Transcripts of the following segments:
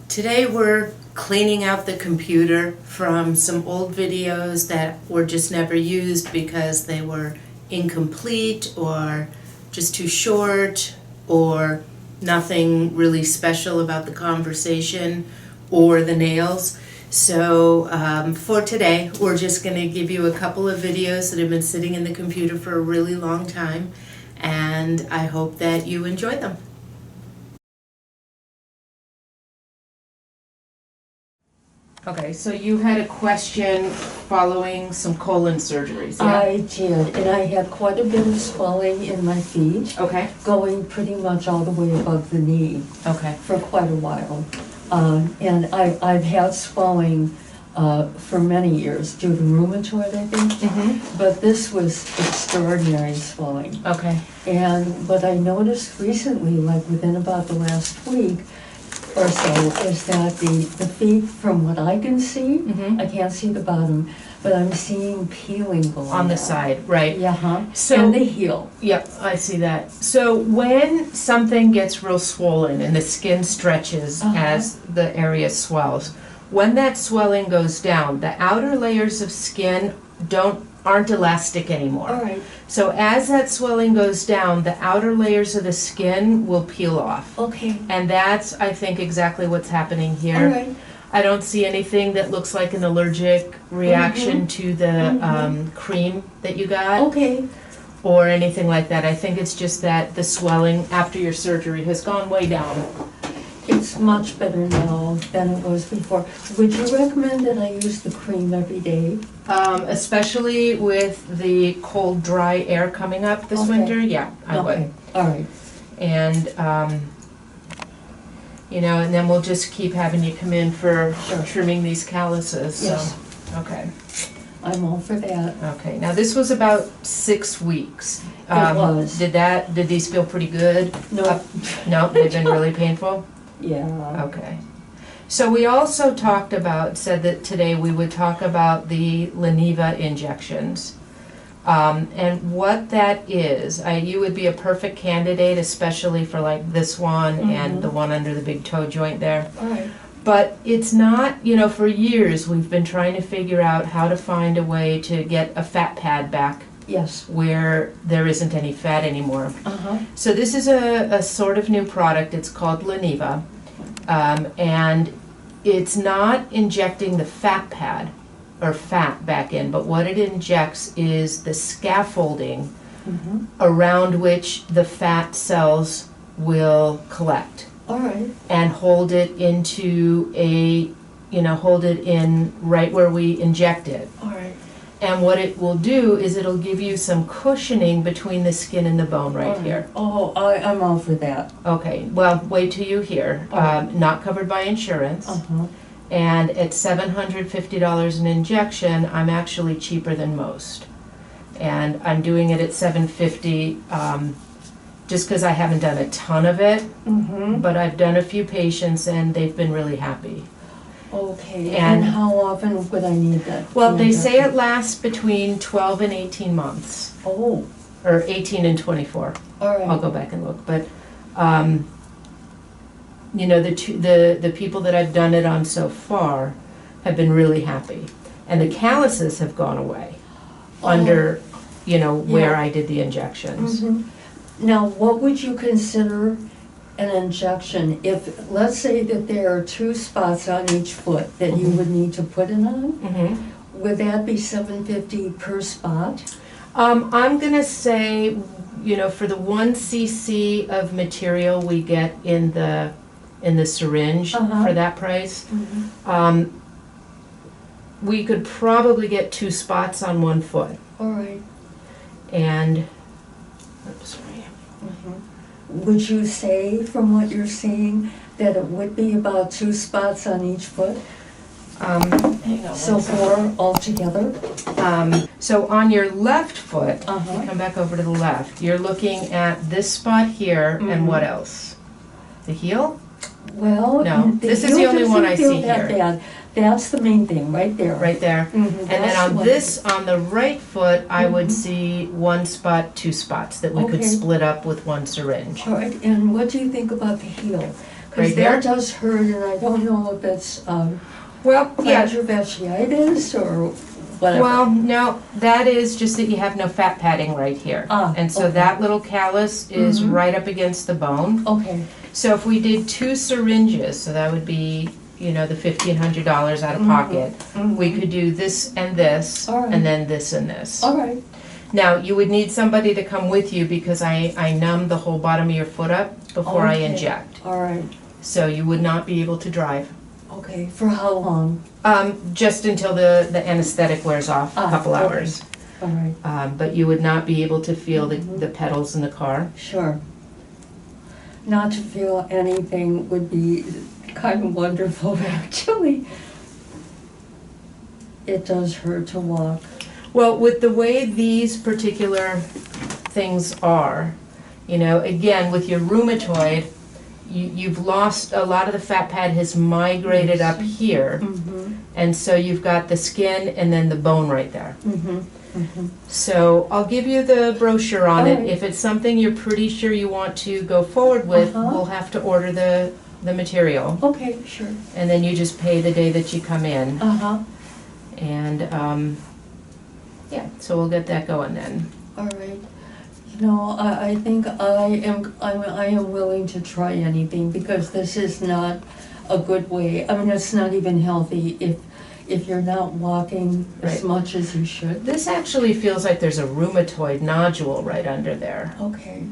Today we're cleaning out the computer from some old videos that were just never used because they were incomplete or just too short or nothing really special about the conversation or the nails. So for today, we're just going to give you a couple of videos that have been sitting in the computer for a really long time, and I hope that you enjoy them. Okay, so you had a question following some colon surgeries, yeah? I did, and I had quite a bit of swelling in my feet. Okay. Going pretty much all the way above the knee. Okay. For quite a while. And I've had swelling for many years due to rheumatoid, I think. Mm-hmm. But this was extraordinary swelling. Okay. And what I noticed recently, like within about the last week or so, is that the feet, from what I can see, Mm-hmm. I can't see the bottom, but I'm seeing peeling going On the on. side, right. Yeah, So- and the heel. Yep, I see that. So when something gets real swollen and the skin stretches as the area swells, when that swelling goes down, the outer layers of skin aren't elastic anymore. All right, So as that swelling goes down, the outer layers of the skin will peel off. okay, And that's, I think, exactly what's happening here. all right. I don't see anything that looks like an allergic reaction to the cream that you got Okay, or anything like that. I think it's just that the swelling after your surgery has gone way down. it's much better now than it was before. Would you recommend that I use the cream every day? Especially with the cold, dry air coming up this Okay. winter, yeah, I would. Okay, all right. And, and then we'll just keep having you come in for Sure. trimming these calluses, so. Yes. Okay. I'm all for that. Okay, now this was about 6 weeks. It was. Did these feel pretty good? No, No, they've been really painful? yeah. Okay. So we also said that today we would talk about the Leniva injections. And what that is, you would be a perfect candidate, especially for like this one and the one under the big toe joint there. All right, But it's not, for years we've been trying to figure out how to find a way to get a fat pad back yes. where there isn't any fat anymore. Uh-huh, So this is a sort of new product. It's called Leniva. And it's not injecting the fat pad or fat back in, but what it injects is the scaffolding around which the fat cells will collect all right, and hold it into hold it in right where we inject it. all right. And what it will do is it'll give you some cushioning between the skin and the bone All right here. Oh, I'm all for that. Okay, well, wait till you hear. Not covered by insurance. Uh-huh, And at $750 an injection, I'm actually cheaper than most. And I'm doing it at $750 just because I haven't done a ton of it, but I've done a few patients and they've been really happy. okay. And- And how often would I need that? Well, they say it injection? lasts between 12 and 18 months, Oh, or 18 and 24. all right. I'll go back and look, but the people that I've done it on so far have been really happy, and the calluses have gone away under where Yeah. I did the injections. Now, what would you consider an injection if, let's say that there are 2 spots on each foot that you would need to put it on? Mhm. Would that be $750 per spot? I'm gonna say, for the 1 cc of material we get in the syringe for that price, we could probably get 2 spots on 1 foot. All right. And, oops, sorry. Would you say, from what you're seeing, that it would be about 2 spots on each foot? Hang on So one second. 4 altogether? So on your left foot, if Uh-huh. you come back over to the left, you're looking at this spot here, and what else? The heel? Well, No, this is the heel only one I doesn't feel see that here. bad. That's the main thing, right there. Right there. Mhm, And then that's on what- this, on the right foot, I would see 1 spot, 2 spots that we could Okay. split up with 1 syringe. All right, and what do you think about the heel? Because right here. that does hurt, and I don't know if it's Well, yeah. plantar fasciitis or whatever. Well, no, that is just that you have no fat padding right here. And so okay. that little callus is Mhm. right up against the bone. Okay, So if we did 2 syringes, so that would be, you know, the $1,500 out of pocket, we could do this and this, All right. and then this and this. all right, Now, you would need somebody to come with you because I numb the whole bottom of your foot up before I Okay. inject. all right, So you would not be able to drive. okay. For how long? Just until the anesthetic wears off, a couple okay. hours. All right, But you would not be able to feel the pedals in the car. sure. Not to feel anything would be kind of wonderful, actually. It does hurt to walk. Well, with the way these particular things are, you know, again, with your rheumatoid, you've lost, a lot of the fat pad has migrated up here, Mm-hmm, and so you've got the skin and then the bone right there. mm-hmm, mm-hmm. So I'll give you the brochure on it. Alright. If it's something you're pretty sure you want to go forward with, Uh-huh. we'll have to order the material, Okay, sure. and then you just pay the day that you come in. Uh-huh, And, yeah, so we'll get that going then. all right. You know, I think I am willing to try anything because this is not a good way. I mean, it's not even healthy if you're not walking as Right. much as you should. This actually feels like there's a rheumatoid nodule right under there. Okay.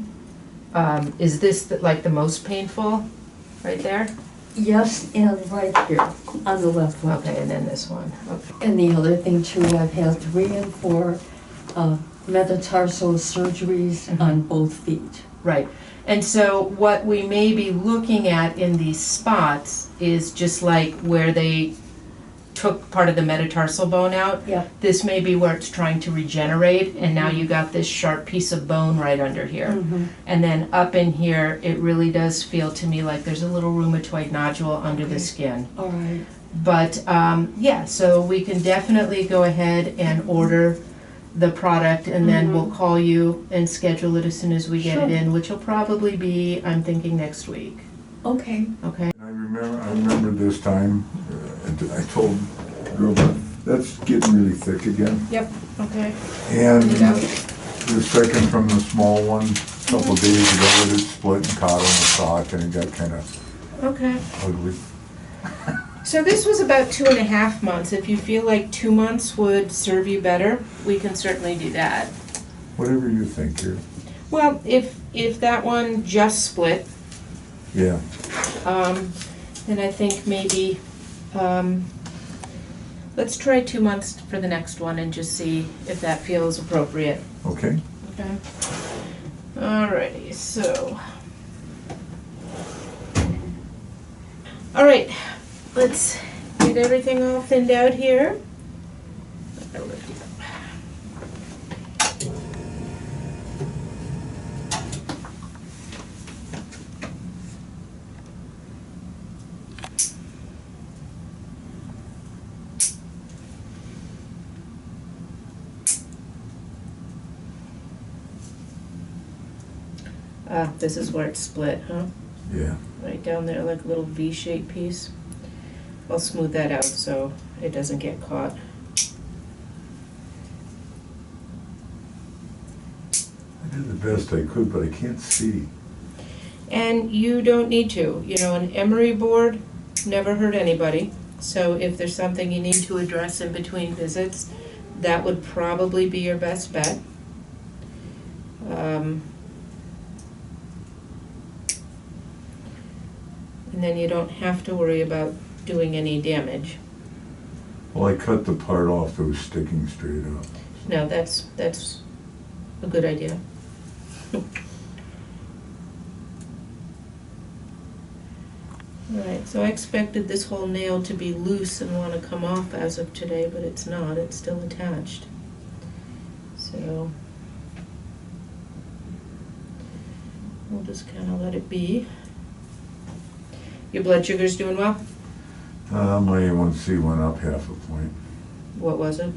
Is this like the most painful, right there? Yes, and right here on the left foot. Okay, and then this one, okay. And the other thing too, I've had 3 and 4 metatarsal surgeries on both feet. Right, and so what we may be looking at in these spots is just like where they took part of the metatarsal bone out. Yep. This may be where it's trying to regenerate, and now you got this sharp piece of bone right under here. Mm-hmm. And then up in here, it really does feel to me like there's a little rheumatoid nodule under the skin. All right. But, yeah, so we can definitely go ahead and order the product, and then we'll call you and schedule it as soon as we get it Sure. in, which will probably be, I'm thinking, next week, Okay. okay? I remember this time, I told the girl, that's getting really thick again. Yep, okay. And Clean it out. the second from the small one, a couple of days ago, it had split and caught on the sock and it got kind of Okay. ugly. So this was about 2.5 months. If you feel like 2 months would serve you better, we can certainly do that. Whatever you think here. Well, if that one just split, Yeah, then I think maybe, let's try 2 months for the next one and just see if that feels appropriate. okay. Okay. Alrighty, so. Alright, let's get everything all thinned out here. I'll lift you up. This is where it's split, huh? Yeah. Right down there, like a little V-shaped piece. I'll smooth that out so it doesn't get caught. I did the best I could, but I can't see. And you don't need to. You know, an emery board never hurt anybody. So if there's something you need to address in between visits, that would probably be your best bet. And then you don't have to worry about doing any damage. Well, I cut the part off that was sticking straight up. No, that's a good idea. Alright, so I expected this whole nail to be loose and want to come off as of today, but it's not, it's still attached. So we'll just kind of let it be. Your blood sugar's doing well? My A1C went up half a point. What was it?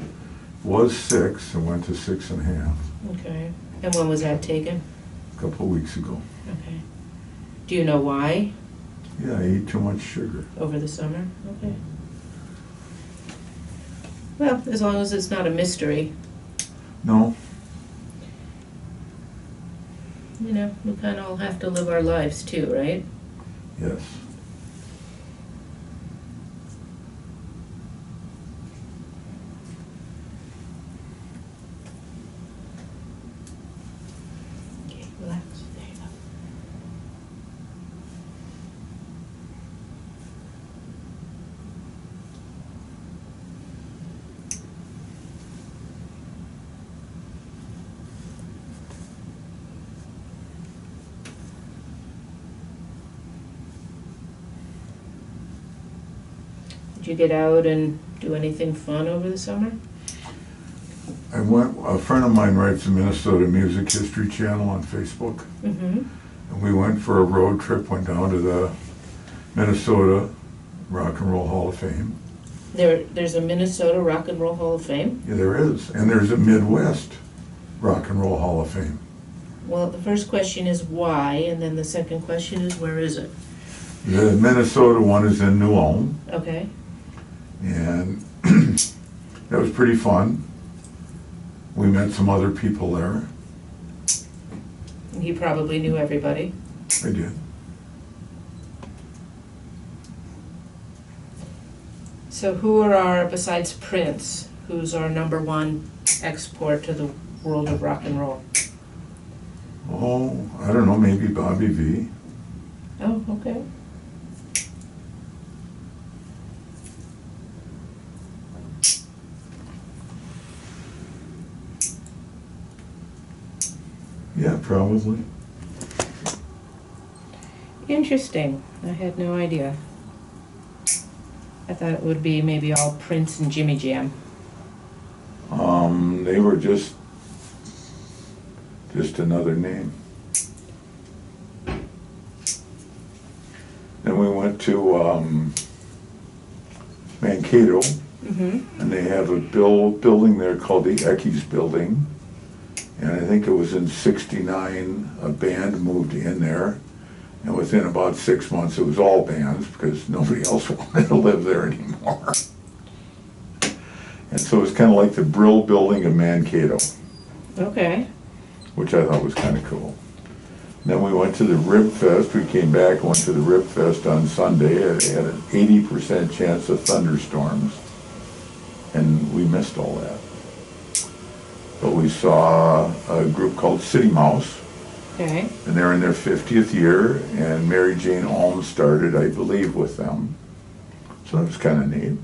Was 6 and went to 6.5 Okay. And when was that taken? a couple of weeks ago. Okay. Do you know why? Yeah, I eat too much sugar. over the summer? Okay. Well, as long as it's not a mystery, No? you know, we kind of all have to live our lives too, right? Yes. Okay, relax. There you go. Did you get out and do anything fun over the summer? A friend of mine writes the Minnesota Music History Channel on Facebook. Mm-hmm. And we went for a road trip, went down to the Minnesota Rock and Roll Hall of Fame. There's a Minnesota Rock and Roll Hall of Fame? Yeah, there is. And there's a Midwest Rock and Roll Hall of Fame. Well, the first question is why, and then the second question is where is it? The Minnesota one is in New Ulm, Okay. and that was pretty fun. We met some other people there. He probably knew everybody. I did. So who are our, besides Prince, who's our #1 export to the world of rock and roll? Oh, I don't know, maybe Bobby V. Oh, okay. Yeah, probably. Interesting. I had no idea. I thought it would be maybe all Prince and Jimmy Jam. They were just another name. Then we went to Mankato, Mm-hmm. and they have a building there called the Eckes Building. And I think it was in '69, a band moved in there. And within about 6 months, it was all bands because nobody else wanted to live there anymore. And so it was kind of like the Brill Building of Mankato, Okay. which I thought was kind of cool. Then we went to the Rib Fest. We came back and went to the Rib Fest on Sunday. It had an 80% chance of thunderstorms, and we missed all that. But we saw a group called City Mouse, Okay. and they're in their 50th year, and Mary Jane Olm started, I believe, with them. So that was kind of neat.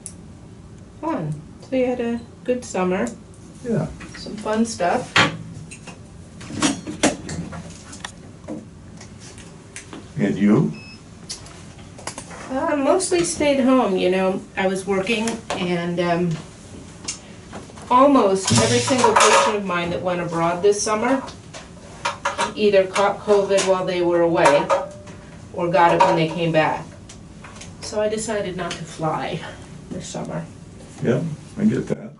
Fun. So you had a good summer. Yeah. Some fun stuff. And you? Mostly stayed home, you know. I was working and almost every single patient of mine that went abroad this summer either caught COVID while they were away or got it when they came back. So I decided not to fly this summer. Yeah, I get that.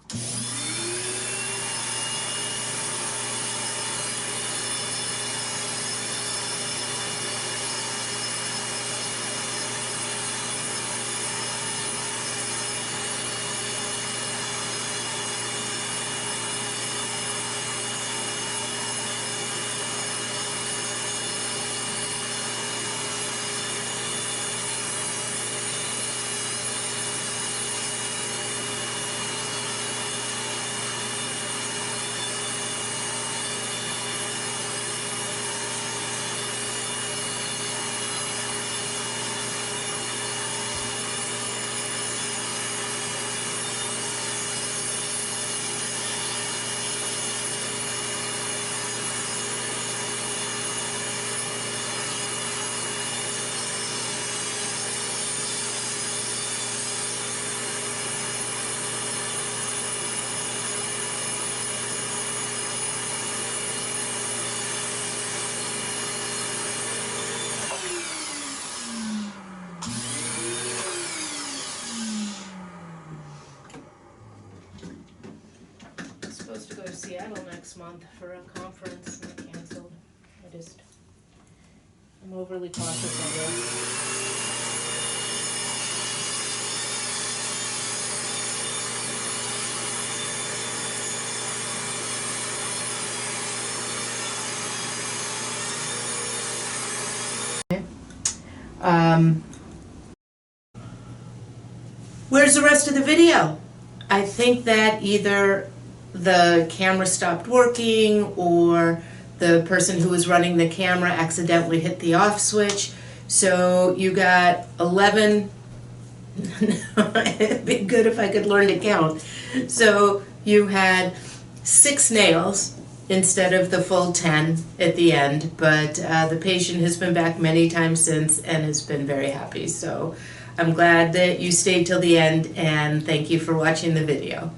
I'm supposed to go to Seattle next month for a conference and I canceled. I'm overly cautious, I guess. Where's the rest of the video? I think that either the camera stopped working or the person who was running the camera accidentally hit the off switch. So you got 11, it'd be good if I could learn to count. So you had 6 nails instead of the full 10 at the end, but the patient has been back many times since and has been very happy. So I'm glad that you stayed till the end, and thank you for watching the video.